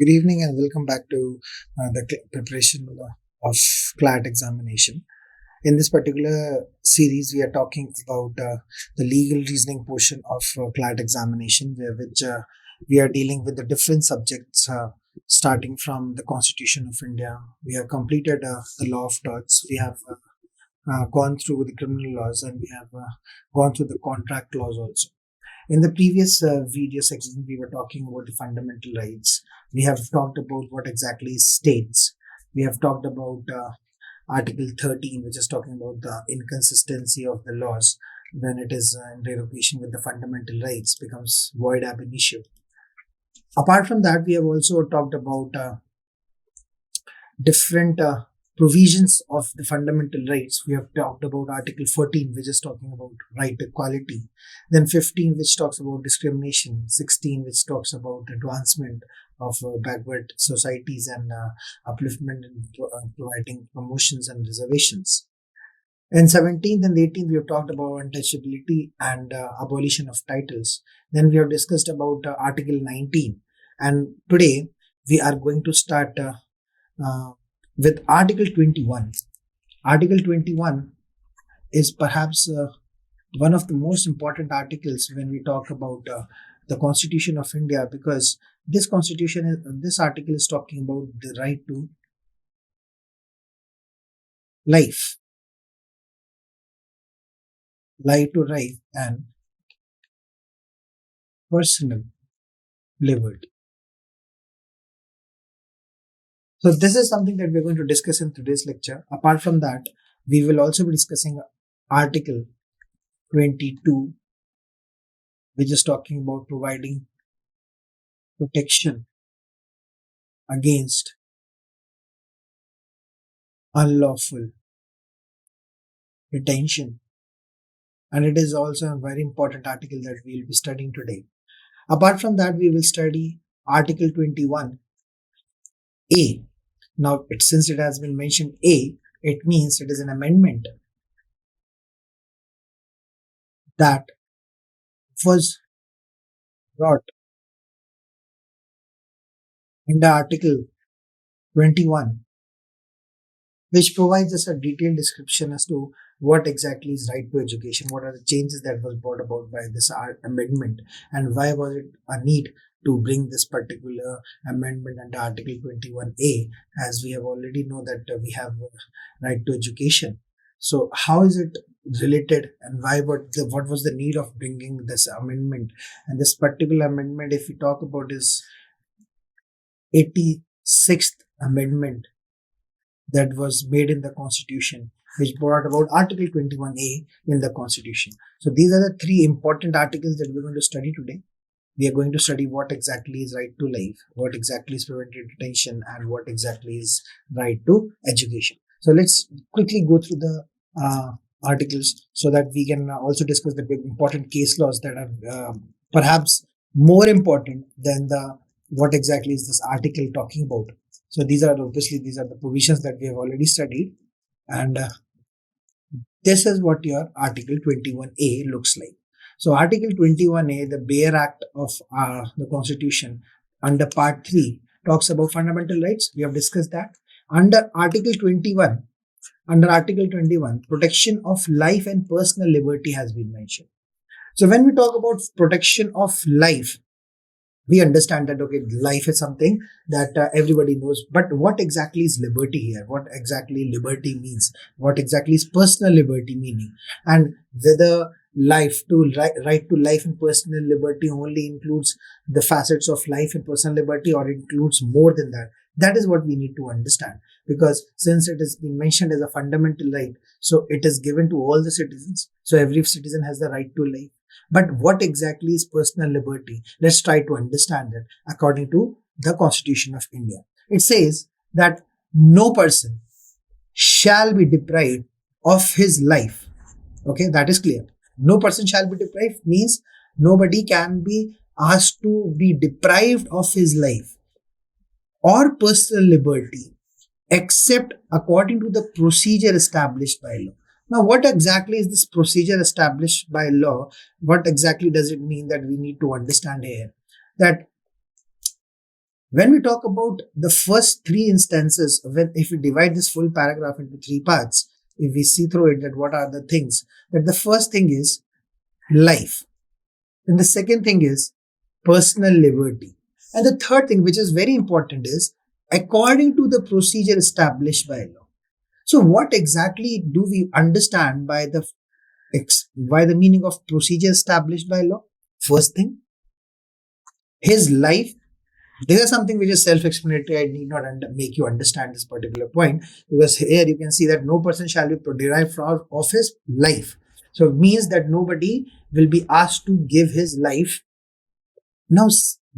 Good evening and welcome back to the preparation of CLAT examination. In this particular series, we are talking about the legal reasoning portion of CLAT examination, which we are dealing with the different subjects starting from the Constitution of India. We have completed the law of torts. We have gone through the criminal laws, and we have gone through the contract laws also. In the previous video section, we were talking about the fundamental rights. We have talked about what exactly is states. We have talked about Article 13, which is talking about the inconsistency of the laws when it is in derogation with the fundamental rights, becomes void ab initio. Apart from that, we have also talked about different provisions of the fundamental rights. We have talked about Article 14, which is talking about right to equality. Then 15, which talks about discrimination. 16, which talks about advancement of backward societies and upliftment in providing promotions and reservations. In 17th and 18th, we have talked about untouchability and abolition of titles. Then we have discussed about Article 19. And today, we are going to start with Article 21. Article 21 is perhaps one of the most important articles when we talk about the Constitution of India, because this article is talking about the right to life, right and personal liberty. So this is something that we're going to discuss in today's lecture. Apart from that, we will also be discussing Article 22, which is talking about providing protection against unlawful detention. And it is also a very important article that we will be studying today. Apart from that, we will study Article 21A. Now, since it has been mentioned A, it means it is an amendment that was brought under Article 21, which provides us a detailed description as to what exactly is right to education, what are the changes that was brought about by this amendment, and why was it a need to bring this particular amendment under Article 21A, as we have already know that we have right to education. So how is it related, and why? What was the need of bringing this amendment? And this particular amendment, if we talk about, is 86th amendment that was made in the Constitution, which brought about Article 21A in the Constitution. So these are the three important articles that we're going to study today. We are going to study what exactly is right to life, what exactly is preventive detention, and what exactly is right to education. So let's quickly go through the articles so that we can also discuss the big important case laws that are perhaps more important than what exactly is this article talking about. So these are the provisions that we have already studied, and this is what your Article 21A looks like. So Article 21A, the Bare Act of the Constitution, under Part 3, talks about fundamental rights. We have discussed that. Under Article 21, protection of life and personal liberty has been mentioned. So when we talk about protection of life, we understand that, okay, life is something that everybody knows, but what exactly is liberty here? What exactly liberty means? What exactly is personal liberty meaning? And whether right to life and personal liberty only includes the facets of life and personal liberty, or includes more than that? That is what we need to understand, because since it has been mentioned as a fundamental right, so it is given to all the citizens. So every citizen has the right to life. But what exactly is personal liberty? Let's try to understand it according to the Constitution of India. It says that no person shall be deprived of his life. Okay, that is clear. No person shall be deprived means nobody can be asked to be deprived of his life or personal liberty except according to the procedure established by law. Now, what exactly is this procedure established by law? What exactly does it mean that we need to understand here? That When we talk about the first three instances, if we divide this full paragraph into three parts, if we see through it, that what are the things, that the first thing is life. Then the second thing is personal liberty. And the third thing, which is very important, is according to the procedure established by law. So what exactly do we understand by the meaning of procedure established by law? First thing, his life. This is something which is self-explanatory. I need not make you understand this particular point, because here you can see that no person shall be derived from of his life. So it means that nobody will be asked to give his life. Now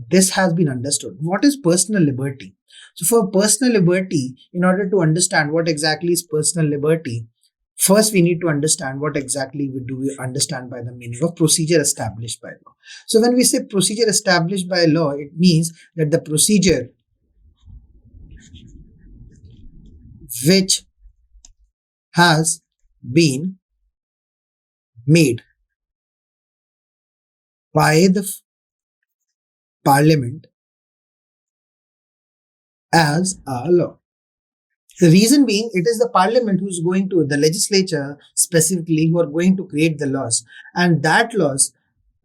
this has been understood. What is personal liberty? So for personal liberty, in order to understand what exactly is personal liberty, first we need to understand what exactly we understand by the meaning of procedure established by law. So when we say procedure established by law, it means that the procedure which has been made by the parliament as a law. The reason being, it is the parliament who's going to, the legislature specifically, who are going to create the laws. And that laws,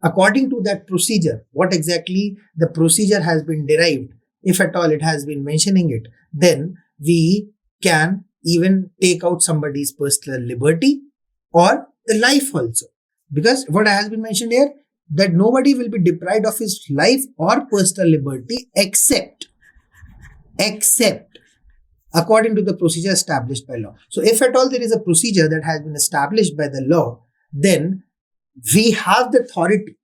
according to that procedure, what exactly the procedure has been derived, if at all it has been mentioning it, then we can even take out somebody's personal liberty or the life also. Because what has been mentioned here, that nobody will be deprived of his life or personal liberty except according to the procedure established by law. So if at all there is a procedure that has been established by the law, then we have the authority.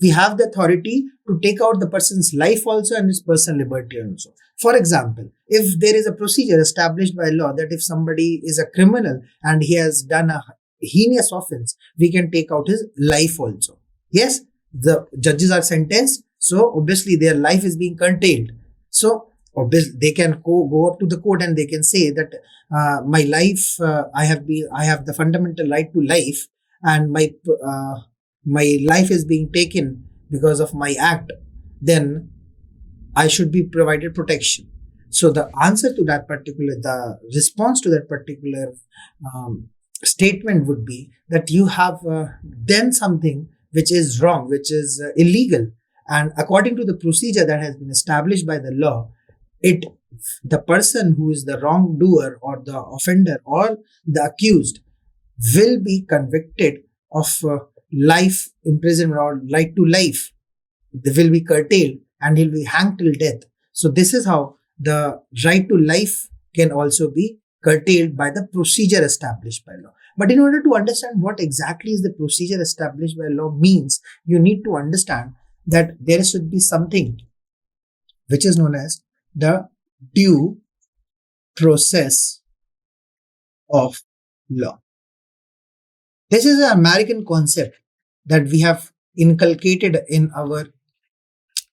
We have the authority to take out the person's life also and his personal liberty also. For example, if there is a procedure established by law that if somebody is a criminal and he has done a heinous offense, we can take out his life also. Yes, the judges are sentenced, so obviously their life is being curtailed. So obviously they can go up to the court and they can say that my life, I have the fundamental right to life, and my life is being taken because of my act, then I should be provided protection. So the response to that particular statement would be that you have done something which is wrong, which is illegal, and according to the procedure that has been established by the law, the person who is the wrongdoer or the offender or the accused will be convicted of life imprisonment or right to life. They will be curtailed and he'll be hanged till death. So this is how the right to life can also be curtailed by the procedure established by law. But in order to understand what exactly is the procedure established by law means, you need to understand that there should be something which is known as the due process of law. This is an American concept that we have inculcated in our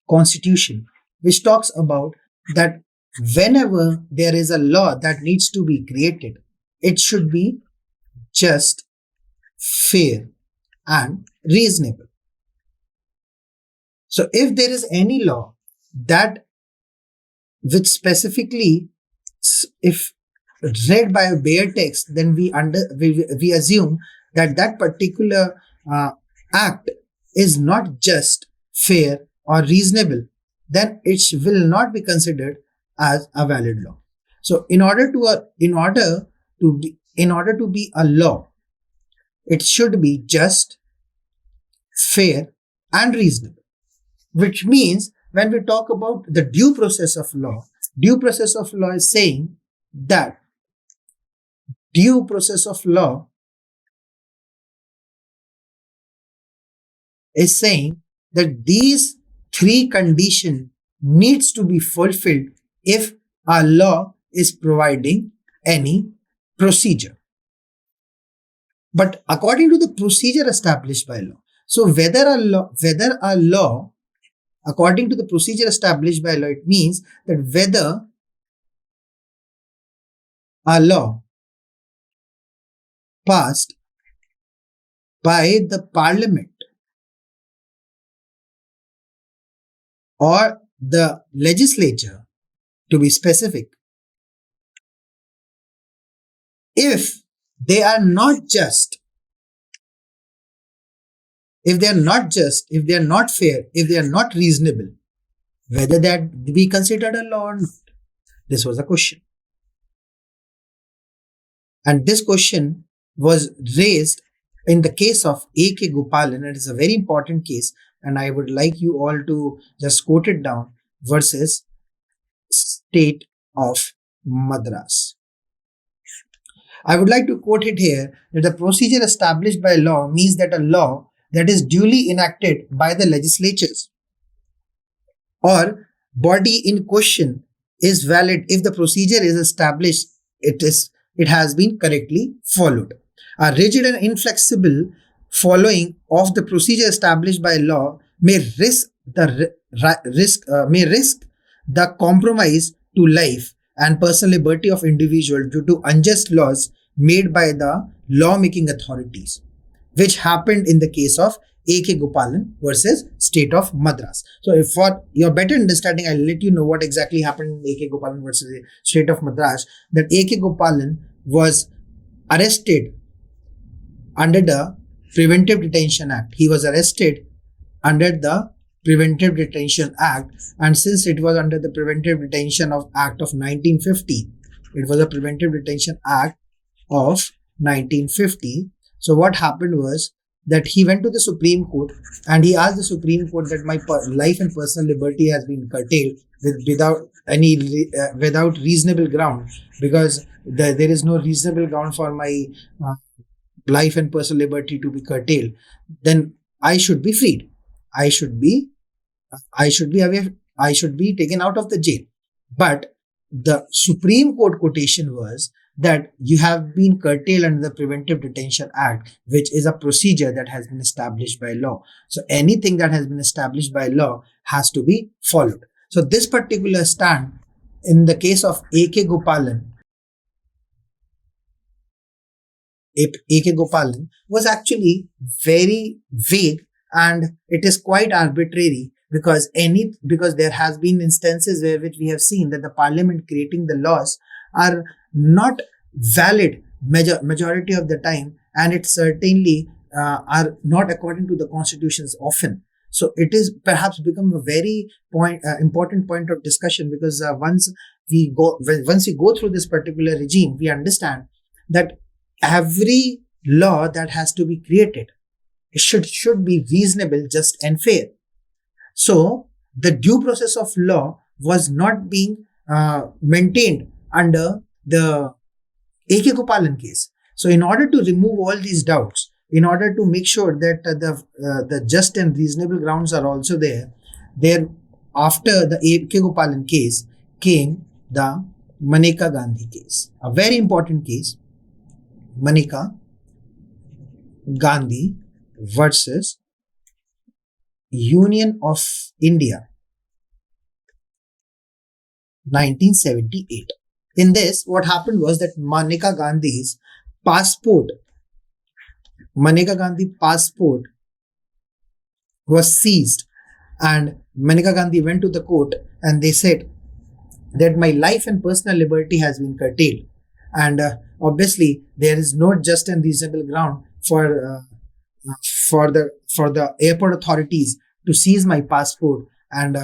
constitution, which talks about that whenever there is a law that needs to be created, it should be just, fair, and reasonable. So if there is any law that which specifically, if read by a bare text, then we assume that that particular act is not just, fair, or reasonable, then it will not be considered as a valid law. So in order to be a law, it should be just, fair, and reasonable. Which means when we talk about the due process of law is saying that due process of law is saying that these three conditions needs to be fulfilled if a law is providing any procedure. But according to the procedure established by law, so whether a law, according to the procedure established by law, it means that whether a law passed by the parliament or the legislature, to be specific, if they are not just, if they are not just, if they are not fair, if they are not reasonable, whether that be considered a law or not? This was a question. And this question was raised in the case of A.K. Gopalan, and it is a very important case, and I would like you all to just quote it down, versus State of Madras. I would like to quote it here that the procedure established by law means that a law that is duly enacted by the legislatures or body in question is valid if the procedure is established, it has been correctly followed. A rigid and inflexible following of the procedure established by law may risk the compromise to life and personal liberty of individual due to unjust laws made by the lawmaking authorities, which happened in the case of A.K. Gopalan versus State of Madras. So if for your better understanding, I'll let you know what exactly happened in A.K. Gopalan versus State of Madras. That A.K. Gopalan was arrested under the Preventive Detention Act. He was arrested under the Preventive Detention Act, and since it was under the Preventive Detention Act of 1950, it was a Preventive Detention Act of 1950. So what happened was that he went to the Supreme Court and he asked the Supreme Court that my life and personal liberty has been curtailed without reasonable ground, because there is no reasonable ground for my life and personal liberty to be curtailed. Then I should be freed. I should be away. I should be taken out of the jail. But the Supreme Court quotation was that you have been curtailed under the Preventive Detention Act, which is a procedure that has been established by law. So anything that has been established by law has to be followed. So this particular stand in the case of A.K. Gopalan, A.K. Gopalan was actually very vague, and it is quite arbitrary, because there has been instances which we have seen that the parliament creating the laws are not valid majority of the time, and it certainly are not according to the constitutions often. So it is perhaps become a very important point of discussion, because once we go through this particular regime, we understand that every law that has to be created, it should be reasonable, just and fair. So the due process of law was not being maintained under the A.K. Gopalan case. So in order to remove all these doubts, in order to make sure that the just and reasonable grounds are also there after the A.K. Gopalan case came the Maneka Gandhi case, a very important case, Maneka Gandhi versus Union of India, 1978. In this, what happened was that Maneka Gandhi's passport was seized, and Maneka Gandhi went to the court and they said that my life and personal liberty has been curtailed, and obviously there is no just and reasonable ground for the airport authorities to seize my passport, and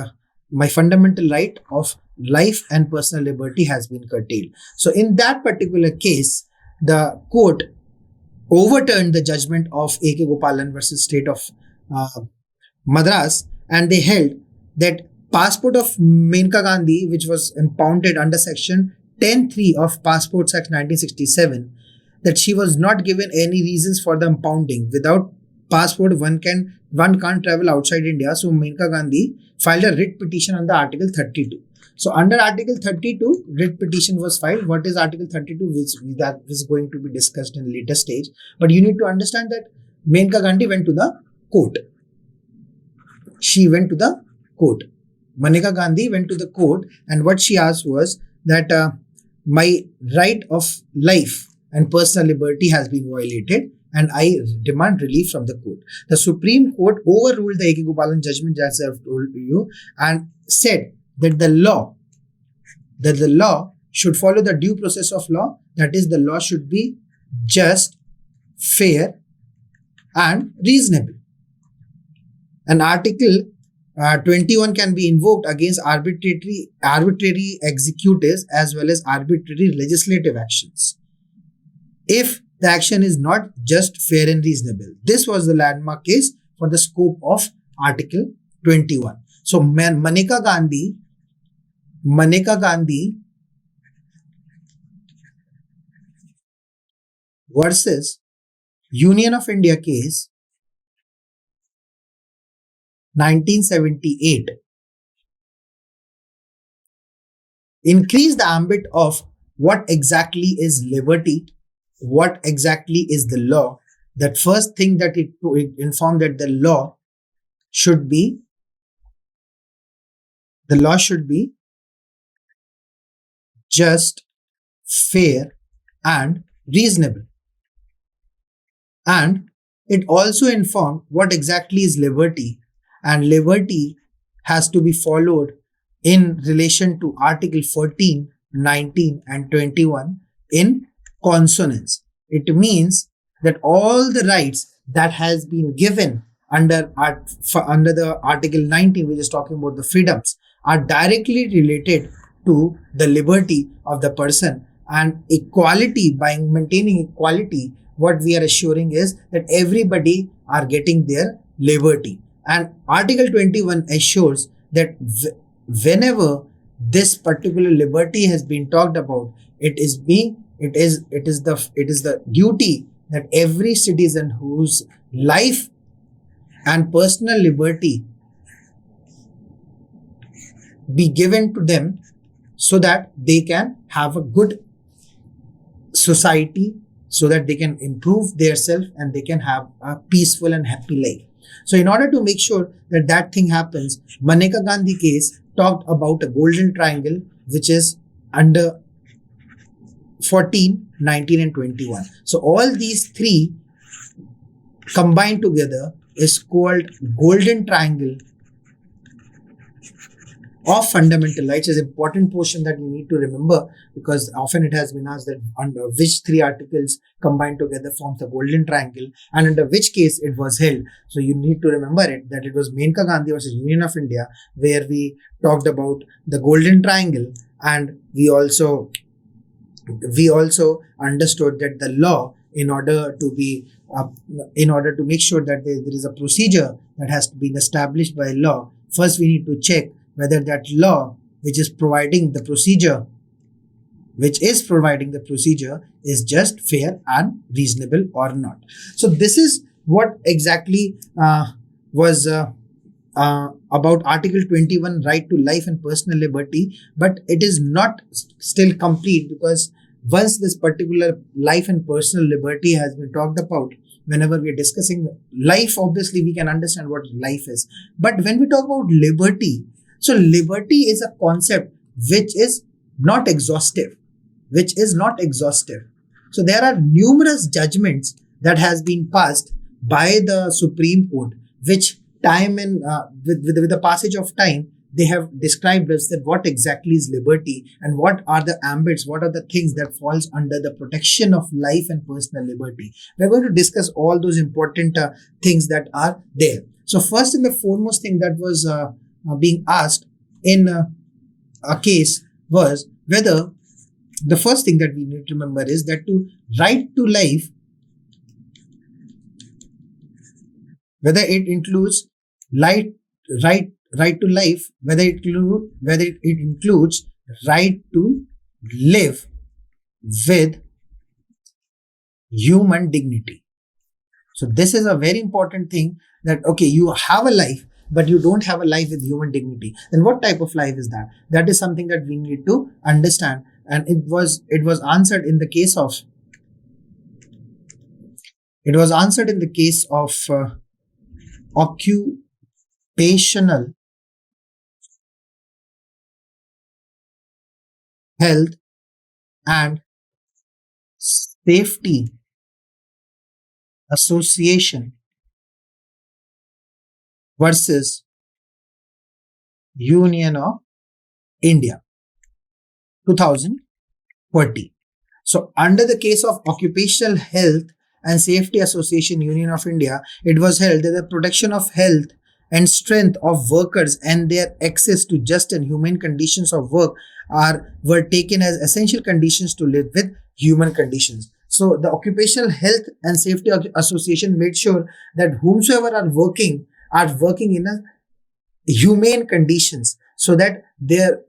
my fundamental right of life and personal liberty has been curtailed. So in that particular case, the court overturned the judgment of A.K. Gopalan versus State of Madras, and they held that passport of Maneka Gandhi, which was impounded under section 10(3) of Passports Act 1967, that she was not given any reasons for the impounding. Without passport, one can't travel outside India. So Maneka Gandhi filed a writ petition under Article 32. So under Article 32, writ petition was filed. What is Article 32? Which that is going to be discussed in a later stage. But you need to understand that Maneka Gandhi went to the court. She went to the court. Maneka Gandhi went to the court, and what she asked was that my right of life and personal liberty has been violated, and I demand relief from the court. The Supreme Court overruled the A.K. Gopalan judgment, as I have told you, and said that the law should follow the due process of law. That is, the law should be just, fair, and reasonable. An Article 21 can be invoked against arbitrary executives as well as arbitrary legislative actions if the action is not just, fair, and reasonable. This was the landmark case for the scope of Article 21. So Maneka Gandhi versus Union of India case 1978 increased the ambit of what exactly is liberty, what exactly is the law. That first thing that it informed that the law should be just, fair, and reasonable. And it also informed what exactly is liberty, and liberty has to be followed in relation to Article 14, 19, and 21 in consonance. It means that all the rights that has been given under the Article 19, which is talking about the freedoms, are directly related to the liberty of the person, and equality. By maintaining equality, what we are assuring is that everybody are getting their liberty. And Article 21 assures that whenever this particular liberty has been talked about, it is the duty that every citizen whose life and personal liberty be given to them so that they can have a good society, so that they can improve themselves and they can have a peaceful and happy life. So in order to make sure that that thing happens, Maneka Gandhi case talked about a golden triangle, which is under 14, 19, and 21. So all these three combined together is called golden triangle of fundamental rights. Is an important portion that you need to remember, because often it has been asked that under which three articles combined together forms the golden triangle and under which case it was held. So you need to remember it, that it was Maneka Gandhi versus Union of India, where we talked about the golden triangle, and we also understood that the law, in order to make sure that there is a procedure that has to be established by law, first we need to check whether that law which is providing the procedure is just, fair, and reasonable or not. So this is what exactly was about Article 21, right to life and personal liberty. But it is not still complete, because once this particular life and personal liberty has been talked about, whenever we are discussing life, obviously we can understand what life is. But when we talk about liberty, so liberty is a concept which is not exhaustive. So there are numerous judgments that has been passed by the Supreme Court, which time and with the passage of time, they have described us that what exactly is liberty and what are the ambits, what are the things that falls under the protection of life and personal liberty. We're going to discuss all those important things that are there. So first and the foremost thing that was being asked in a case was whether the first thing that we need to remember is that to right to life, whether it includes right to life, whether it includes right to live with human dignity. So this is a very important thing, that okay, you have a life, but you don't have a life with human dignity. Then what type of life is that? That is something that we need to understand. And it was answered in the case of occupational health and safety Association versus Union of India, 2020. So, under the case of Occupational Health and Safety Association Union of India, it was held that the protection of health and strength of workers and their access to just and humane conditions of work were taken as essential conditions to live with human conditions. So, the Occupational Health and Safety Association made sure that whomsoever are working in a humane conditions so that their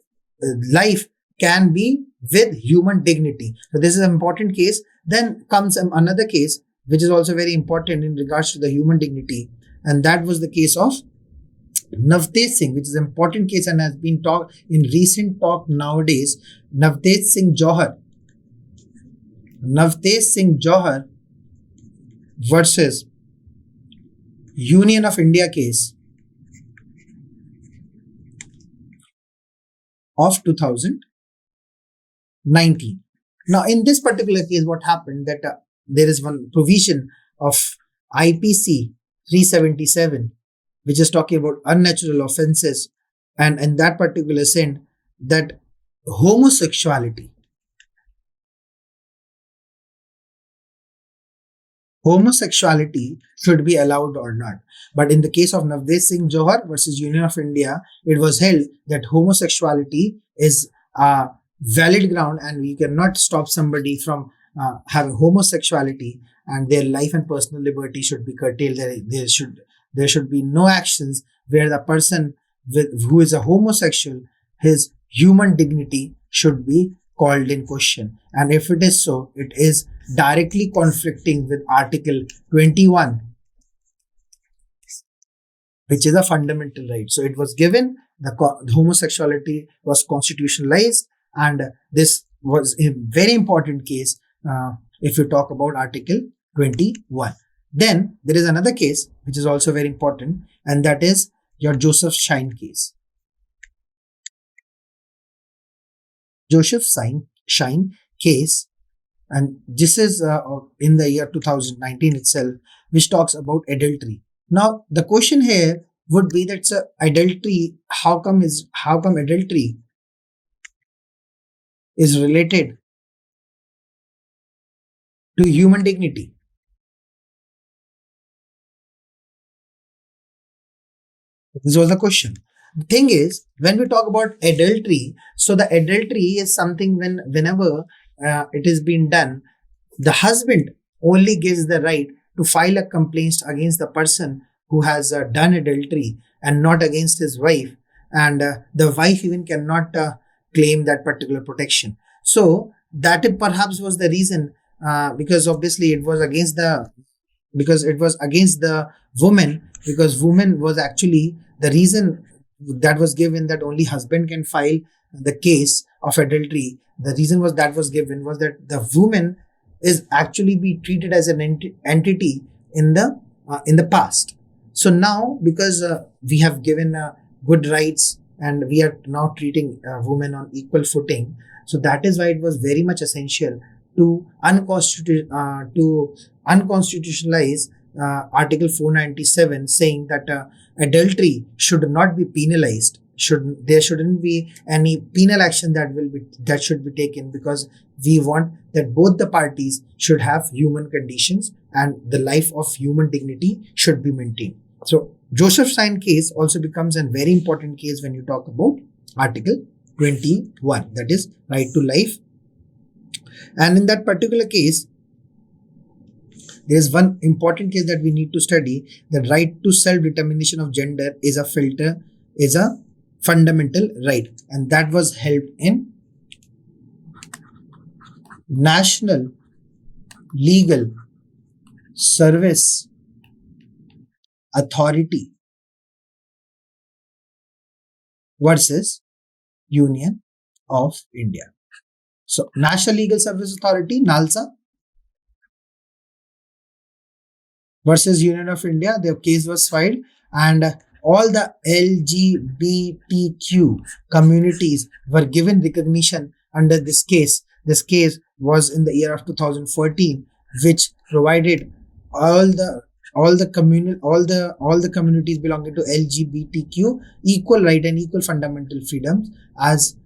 life can be with human dignity. So this is an important case. Then comes another case which is also very important in regards to the human dignity, and that was the case of Navtej Singh, which is an important case and has been talked in recent talk nowadays. Navtej Singh Johar, Navtej Singh Johar versus Union of India case of 2019. Now, in this particular case, what happened that there is one provision of IPC 377, which is talking about unnatural offenses, and in that particular sense, that homosexuality should be allowed or not. But in the case of Navtej Singh Johar versus Union of India, it was held that homosexuality is a valid ground and we cannot stop somebody from having homosexuality, and their life and personal liberty should be curtailed. There should be no actions where the person who is a homosexual, his human dignity should be called in question. And if it is so, it is directly conflicting with Article 21, which is a fundamental right. So it was given, the homosexuality was constitutionalized, and this was a very important case if you talk about Article 21. Then there is another case which is also very important, and that is your Joseph Shine case. Joseph Shine case, and this is in the year 2019 itself, which talks about adultery. Now, the question here would be that adultery, how come adultery is related to human dignity? This was the question. The thing is, when we talk about adultery, so the adultery is something whenever it is being done, the husband only gives the right to file a complaint against the person who has done adultery and not against his wife, and the wife even cannot claim that particular protection. So that perhaps was the reason, because obviously it was against the woman, because woman was actually the reason that was given that only husband can file the case of adultery. The reason was that the woman is actually be treated as an entity in the past. So now, because we have given good rights and we are now treating women on equal footing, so that is why it was very much essential to unconstitutionalize Article 497, saying that adultery should not be penalized. There shouldn't be any penal action that should be taken, because we want that both the parties should have human conditions and the life of human dignity should be maintained. So Joseph Shine case also becomes a very important case when you talk about Article 21, that is right to life. And in that particular case, there is one important case that we need to study. The right to self-determination of gender is a fundamental right, and that was held in National Legal Service Authority versus Union of India. So National Legal Service Authority, NALSA, versus Union of India, their case was filed, and all the LGBTQ communities were given recognition under this case. This case was in the year of 2014, which provided all the all the communities belonging to LGBTQ equal right and equal fundamental freedoms as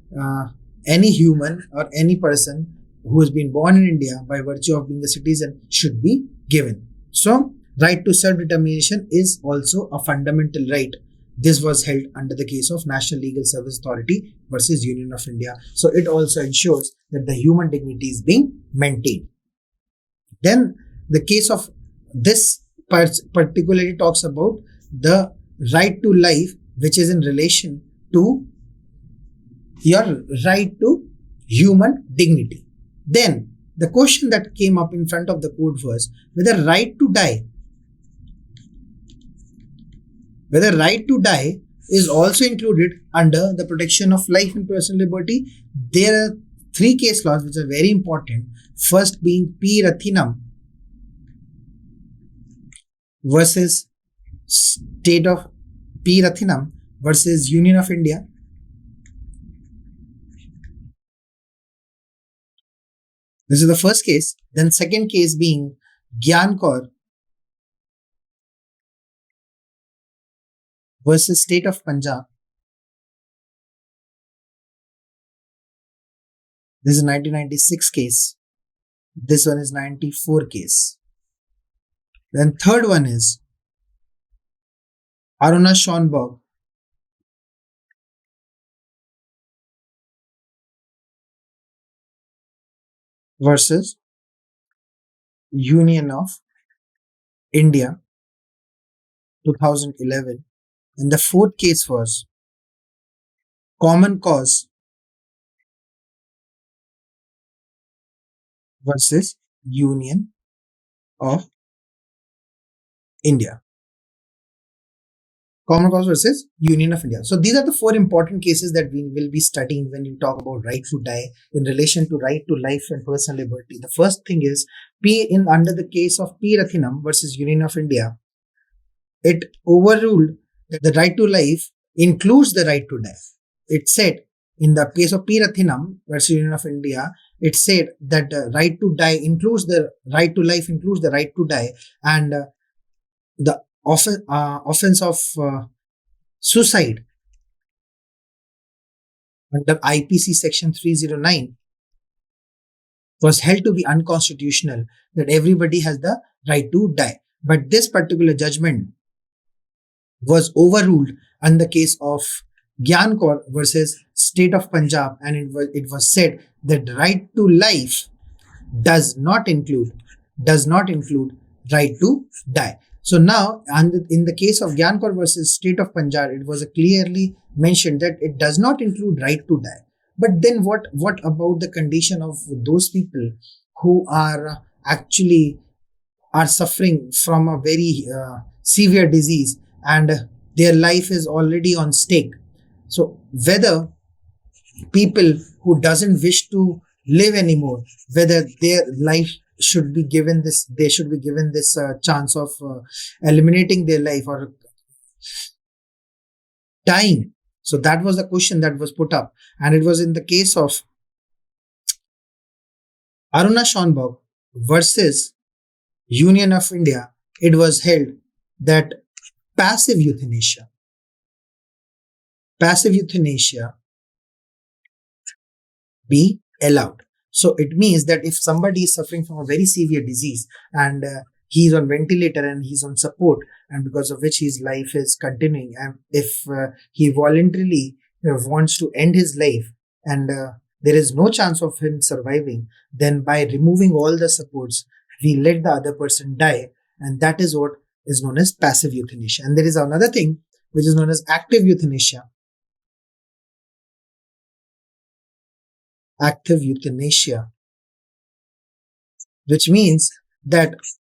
any human or any person who has been born in India by virtue of being a citizen should be given. So, right to self-determination is also a fundamental right. This was held under the case of National Legal Service Authority versus Union of India. So, it also ensures that the human dignity is being maintained. Then, the case of this particularly talks about the right to life, which is in relation to your right to human dignity. Then the question that came up in front of the court was whether right to die is also included under the protection of life and personal liberty. There are three case laws which are very important. First being P. Rathinam versus State of P. Rathinam versus Union of India. This is the first case. Then second case being Gyan Kaur versus State of Punjab. This is 1996 case. This one is 94 case. Then third one is Aruna Schonberg versus Union of India 2011. And the fourth case was Common Cause versus Union of India. Common Cause versus Union of India. So these are the four important cases that we will be studying when you talk about right to die in relation to right to life and personal liberty. The first thing is under the case of P. Rathinam versus Union of India. It overruled that the right to life includes the right to die. It said in the case of P. Rathinam versus Union of India, it said that the right to die includes the right to life, includes the right to die, and the offense of suicide under IPC section 309 was held to be unconstitutional, that everybody has the right to die. But this particular judgment was overruled in the case of Gyan Kaur versus State of Punjab, and it was said that right to life does not include right to die. So now, in the case of Gyan Kaur versus State of Punjab, it was clearly mentioned that it does not include right to die. But then what about the condition of those people who are actually suffering from a very severe disease and their life is already on stake? So whether people who doesn't wish to live anymore, whether their life should be given this chance of eliminating their life or dying. So that was the question that was put up, and it was in the case of Aruna Schonberg versus Union of India. It was held that passive euthanasia be allowed. So it means that if somebody is suffering from a very severe disease and he is on ventilator and he's on support, and because of which his life is continuing, and if he voluntarily wants to end his life and there is no chance of him surviving, then by removing all the supports, we let the other person die, and that is what is known as passive euthanasia. And there is another thing which is known as active euthanasia. Which means that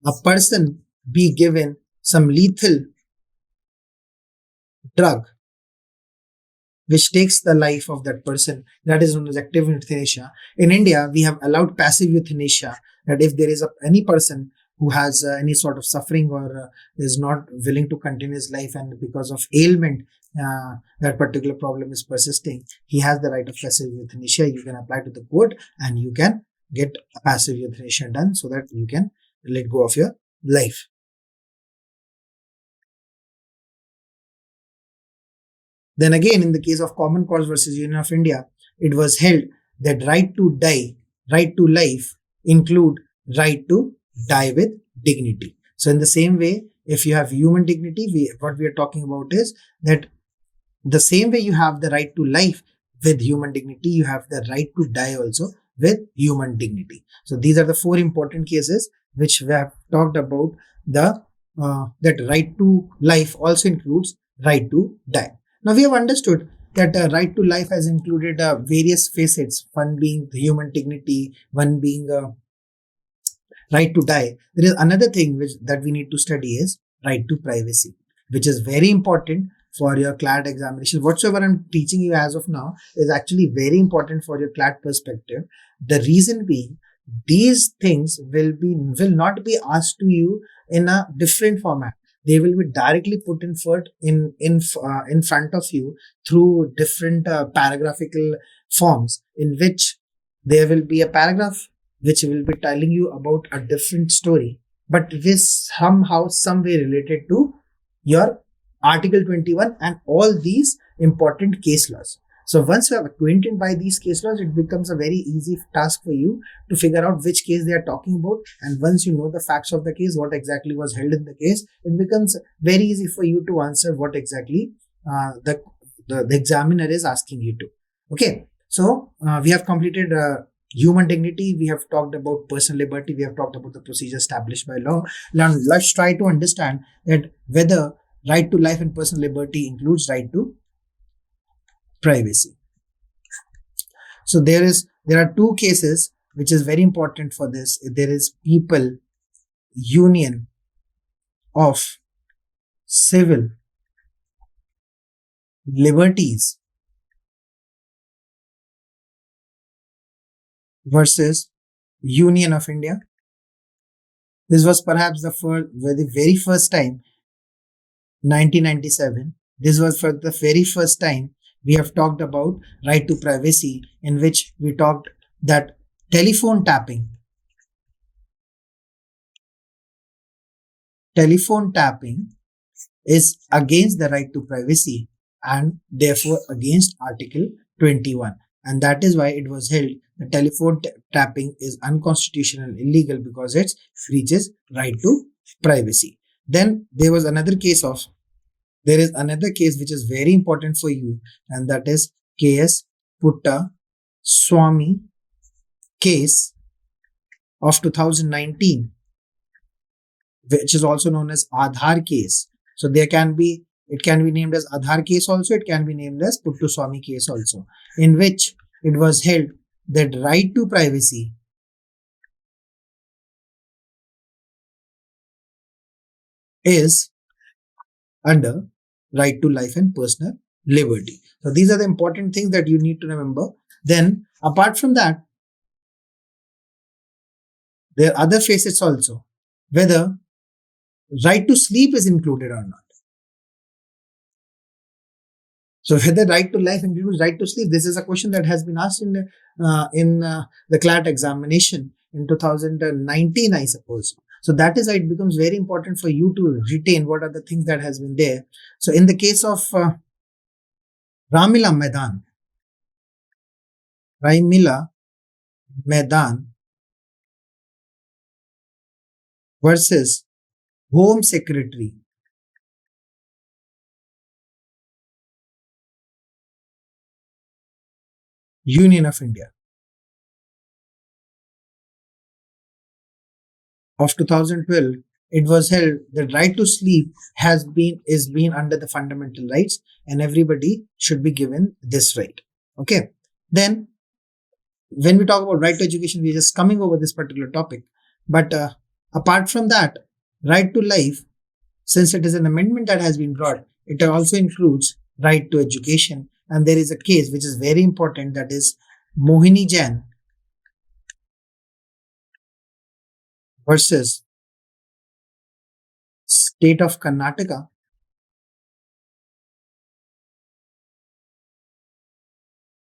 a person be given some lethal drug which takes the life of that person. That is known as active euthanasia. In India, we have allowed passive euthanasia, that if there is any person who has any sort of suffering or is not willing to continue his life, and because of ailment that particular problem is persisting, he has the right of passive euthanasia. You can apply to the court and you can get a passive euthanasia done so that you can let go of your life. Then again, in the case of Common Cause versus Union of India, it was held that right to die, right to life include right to die with dignity. So in the same way, if you have human dignity, what we are talking about is that the same way you have the right to life with human dignity, you have the right to die also with human dignity. So these are the four important cases which we have talked about. The that right to life also includes right to die. Now we have understood that right to life has included various facets. One being the human dignity, one being right to die. There is another thing which that we need to study is right to privacy, which is very important for your CLAT examination. Whatsoever I'm teaching you as of now is actually very important for your CLAT perspective. The reason being, these things will not be asked to you in a different format. They will be directly put in front of you through different paragraphical forms, in which there will be a paragraph which will be telling you about a different story, but it is somehow, some way related to your Article 21 and all these important case laws. So once you are acquainted by these case laws, it becomes a very easy task for you to figure out which case they are talking about. And once you know the facts of the case, what exactly was held in the case, it becomes very easy for you to answer what exactly the examiner is asking you to. Okay, so we have completed human dignity, we have talked about personal liberty, we have talked about the procedure established by law. Now let's try to understand that whether right to life and personal liberty includes right to privacy. So there are two cases which is very important for this. There is People Union of Civil Liberties versus Union of India. This was perhaps the very first time, 1997. This was for the very first time we have talked about right to privacy, in which we talked that telephone tapping is against the right to privacy and therefore against Article 21. And that is why it was held the telephone tapping is unconstitutional and illegal because it breaches right to privacy. Then there is another case which is very important for you, and that is KS Putta Swamy case of 2019, which is also known as Aadhaar case. So it can be named as Aadhaar case also, it can be named as Puttaswamy case also, in which it was held that right to privacy is under right to life and personal liberty. So these are the important things that you need to remember. Then apart from that, there are other facets also, whether right to sleep is included or not. So whether right to life includes right to sleep, this is a question that has been asked in the CLAT examination in 2019, I suppose. So that is why it becomes very important for you to retain what are the things that has been there. So in the case of Ramila Maidan versus Home Secretary, Union of India of 2012, it was held that right to sleep is being under the fundamental rights, and everybody should be given this right. Okay. Then when we talk about right to education, we're just coming over this particular topic. But apart from that, right to life, since it is an amendment that has been brought, it also includes right to education. And there is a case which is very important, that is Mohini Jain versus State of Karnataka.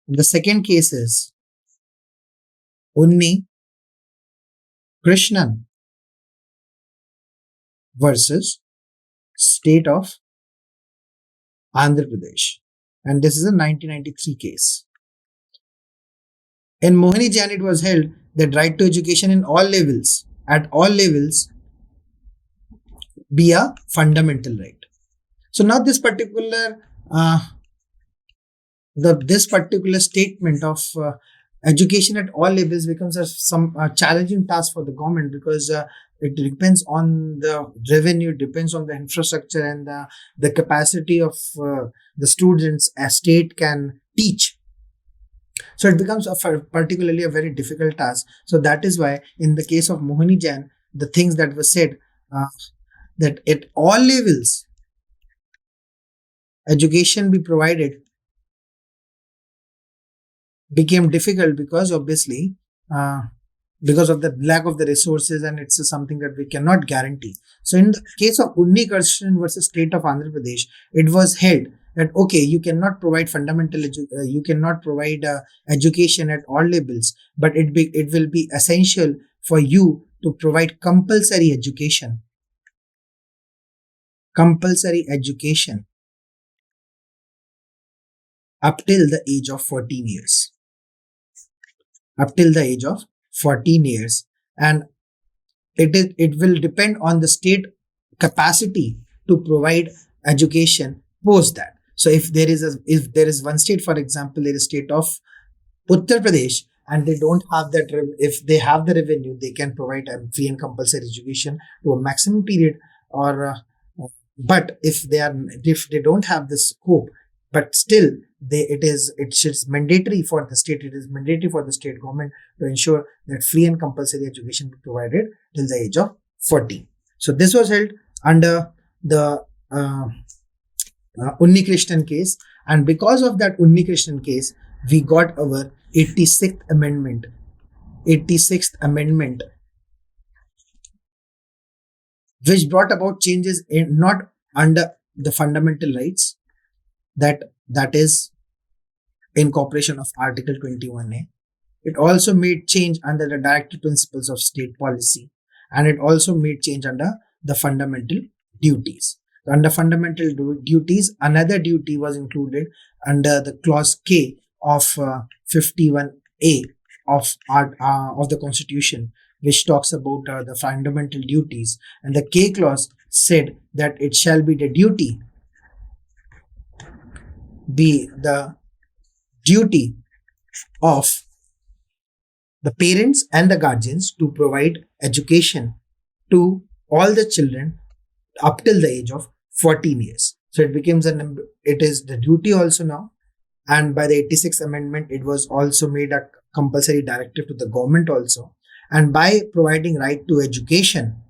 And the second case is Unni Krishnan versus state of Andhra Pradesh. And this is a 1993 case. In Mohini Jain, it was held that right to education in all levels, at all levels, be a fundamental right. So now uh, this particular statement of education at all levels becomes some challenging task for the government, because it depends on the revenue, depends on the infrastructure and the capacity of the students a state can teach. So it becomes particularly a very difficult task. So that is why in the case of Mohini Jain, the things that were said, uh, that at all levels education be provided, became difficult, because obviously uh, because of the lack of the resources, and it's something that we cannot guarantee. So in the case of Unni Krishnan versus state of Andhra Pradesh, it was held that okay, you cannot provide you cannot provide education at all levels, but it will be essential for you to provide compulsory education up till the age of 14 years, up till the age of 14 years. And it will depend on the state capacity to provide education post that. So if there is one state, for example, there is state of Uttar Pradesh, and they don't have that, if they have the revenue, they can provide a free and compulsory education to a maximum period, or but if they don't have the scope, but still it's mandatory for the state, it is mandatory for the state government to ensure that free and compulsory education be provided till the age of 14. So this was held under the Unni Krishnan case, and because of that Unni Krishnan case, we got our 86th amendment. 86th amendment, which brought about changes in not under the fundamental rights, that is incorporation of Article 21A. It also made change under the directive principles of state policy, and it also made change under the fundamental duties. Under fundamental duties, another duty was included under the clause K of 51A of the Constitution, which talks about the fundamental duties. And the K clause said that it shall be the duty of the parents and the guardians to provide education to all the children up till the age of 14 years. So it is the duty also now. And by the 86th amendment, it was also made a compulsory directive to the government also. And by providing right to education,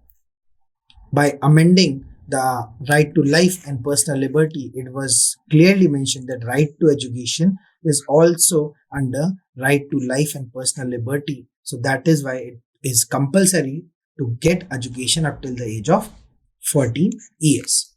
by amending the right to life and personal liberty, it was clearly mentioned that right to education is also under right to life and personal liberty. So that is why it is compulsory to get education up till the age of 14 years.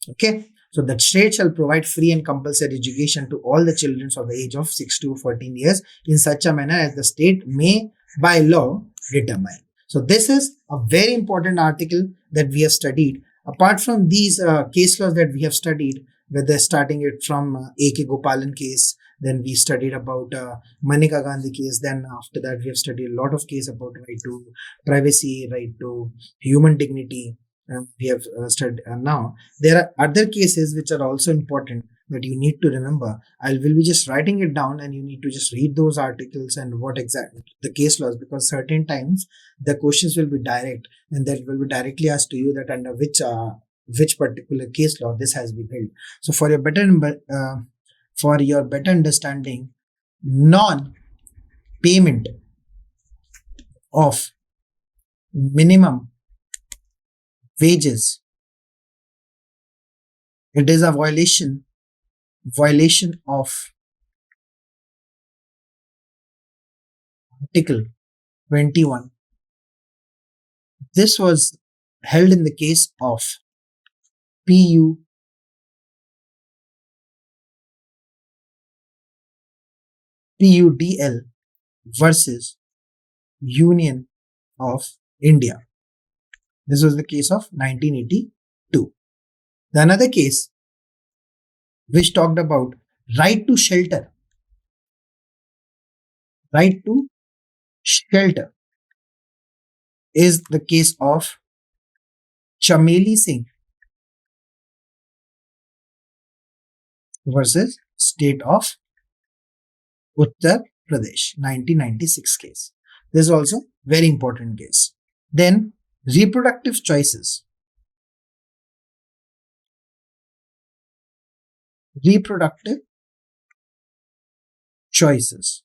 Okay. So the state shall provide free and compulsory education to all the children of the age of 6 to 14 years in such a manner as the state may by law determine. So this is a very important article that we have studied. Apart from these case laws that we have studied, whether starting it from A.K. Gopalan case, then we studied about Maneka Gandhi case. Then after that, we have studied a lot of cases about right to privacy, right to human dignity. We have studied now. There are other cases which are also important that you need to remember. I will be just writing it down, and you need to just read those articles and what exactly the case laws, because certain times the questions will be direct, and that will be directly asked to you that under which particular case law this has been held. So for your better understanding, non-payment of minimum wages, it is a violation of Article 21. This was held in the case of PUDL versus Union of India. This was the case of 1982. The another case which talked about right to shelter, right to shelter is the case of Chameli Singh versus State of Uttar Pradesh, 1996 case. This is also very important case. Then reproductive choices. Reproductive choices.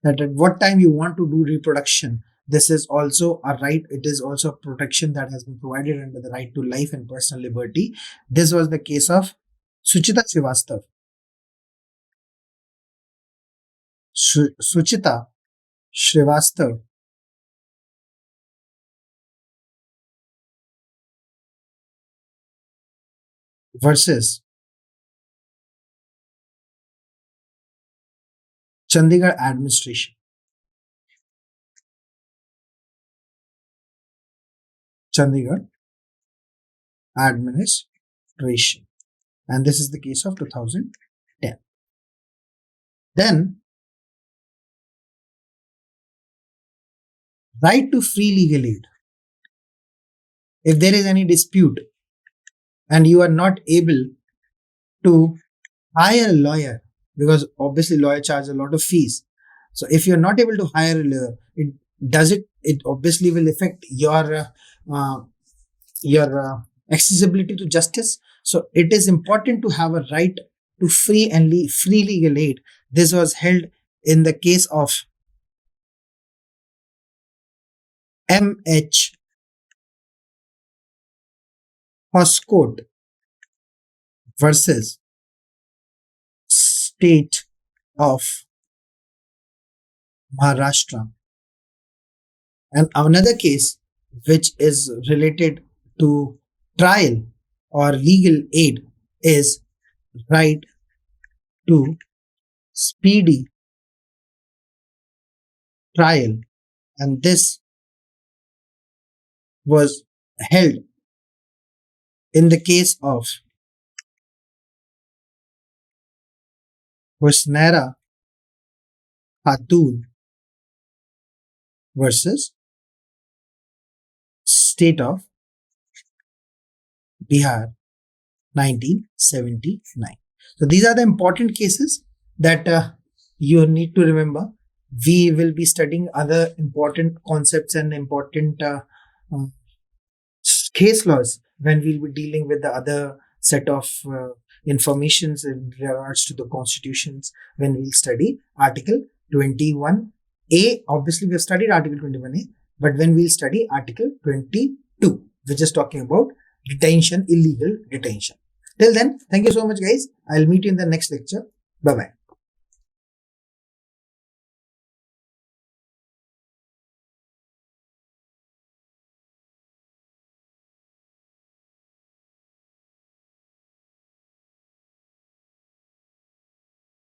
That at what time you want to do reproduction. This is also a right. It is also a protection that has been provided under the right to life and personal liberty. This was the case of Suchita Srivastav. Suchita Srivastav versus Chandigarh administration. Chandigarh administration. And this is the case of 2010. Then, right to free legal aid. If there is any dispute and you are not able to hire a lawyer, because obviously lawyer charge a lot of fees. So if you're not able to hire a lawyer, it obviously will affect your accessibility to justice. So it is important to have a right to free legal aid. This was held in the case of M.H. Hoskote versus State of Maharashtra. And another case which is related to trial or legal aid is right to speedy trial. And this was held in the case of Husnaira Khatun versus State of Bihar, 1979. So these are the important cases that you need to remember. We will be studying other important concepts and important case laws when we'll be dealing with the other set of informations in regards to the constitutions, when we'll study Article 21A. Obviously, we have studied Article 21A, but when we'll study Article 22, which is talking about detention, illegal detention. Till then, thank you so much, guys. I'll meet you in the next lecture. Bye-bye.